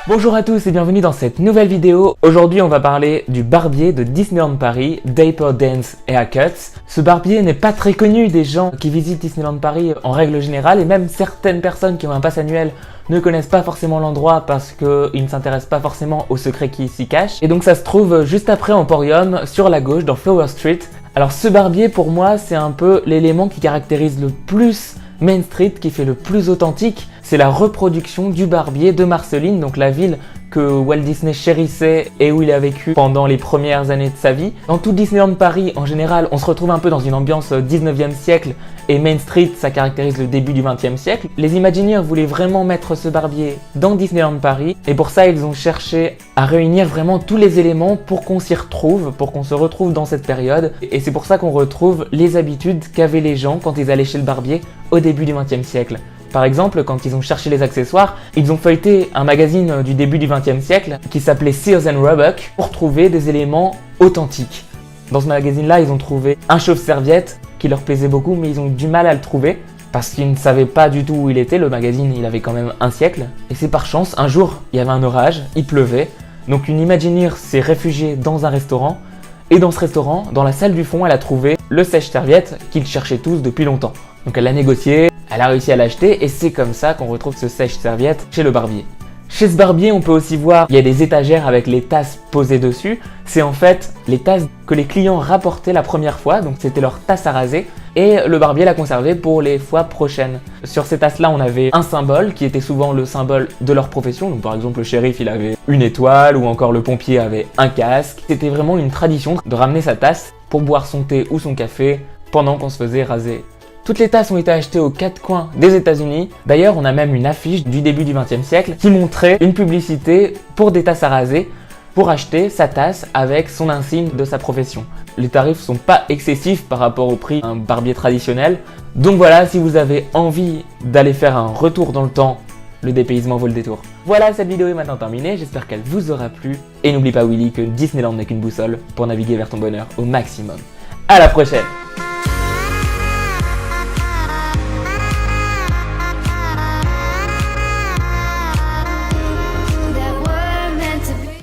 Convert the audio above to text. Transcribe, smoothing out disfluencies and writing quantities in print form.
Bonjour à tous et bienvenue dans cette nouvelle vidéo. Aujourd'hui on va parler du barbier de Disneyland Paris, Dapper Dan's Haircuts. Ce barbier n'est pas très connu des gens qui visitent Disneyland Paris en règle générale, et même certaines personnes qui ont un pass annuel ne connaissent pas forcément l'endroit parce qu'ils ne s'intéressent pas forcément aux secrets qui s'y cachent. Et donc ça se trouve juste après Emporium, sur la gauche dans Flower Street. Alors ce barbier pour moi c'est un peu l'élément qui caractérise le plus Main Street, qui fait le plus authentique. C'est la reproduction du barbier de Marceline, donc la ville que Walt Disney chérissait et où il a vécu pendant les premières années de sa vie. Dans tout Disneyland Paris, en général, on se retrouve un peu dans une ambiance 19e siècle, et Main Street, ça caractérise le début du 20e siècle. Les Imagineers voulaient vraiment mettre ce barbier dans Disneyland Paris, et pour ça, ils ont cherché à réunir vraiment tous les éléments pour qu'on s'y retrouve, pour qu'on se retrouve dans cette période. Et c'est pour ça qu'on retrouve les habitudes qu'avaient les gens quand ils allaient chez le barbier au début du 20e siècle. Par exemple, quand ils ont cherché les accessoires, ils ont feuilleté un magazine du début du 20e siècle qui s'appelait Sears and Roebuck pour trouver des éléments authentiques. Dans ce magazine-là, ils ont trouvé un chauffe-serviette qui leur plaisait beaucoup, mais ils ont eu du mal à le trouver parce qu'ils ne savaient pas du tout où il était. Le magazine, il avait quand même un siècle. Et c'est par chance, un jour, il y avait un orage, il pleuvait. Donc une Imagineer s'est réfugiée dans un restaurant. Et dans ce restaurant, dans la salle du fond, elle a trouvé le sèche-serviette qu'ils cherchaient tous depuis longtemps. Donc elle l'a négocié, elle a réussi à l'acheter, et c'est comme ça qu'on retrouve ce sèche-serviette chez le barbier. Chez ce barbier, on peut aussi voir qu'il y a des étagères avec les tasses posées dessus. C'est en fait les tasses que les clients rapportaient la première fois, donc c'était leur tasse à raser, et le barbier l'a conservé pour les fois prochaines. Sur ces tasses-là, on avait un symbole qui était souvent le symbole de leur profession. Donc par exemple, le shérif, il avait une étoile, ou encore le pompier avait un casque. C'était vraiment une tradition de ramener sa tasse pour boire son thé ou son café pendant qu'on se faisait raser. Toutes les tasses ont été achetées aux quatre coins des États-Unis. D'ailleurs, on a même une affiche du début du 20e siècle qui montrait une publicité pour des tasses à raser pour acheter sa tasse avec son insigne de sa profession. Les tarifs sont pas excessifs par rapport au prix d'un barbier traditionnel. Donc voilà, si vous avez envie d'aller faire un retour dans le temps, le dépaysement vaut le détour. Voilà, cette vidéo est maintenant terminée, j'espère qu'elle vous aura plu. Et n'oublie pas Willy que Disneyland n'est qu'une boussole pour naviguer vers ton bonheur au maximum. À la prochaine!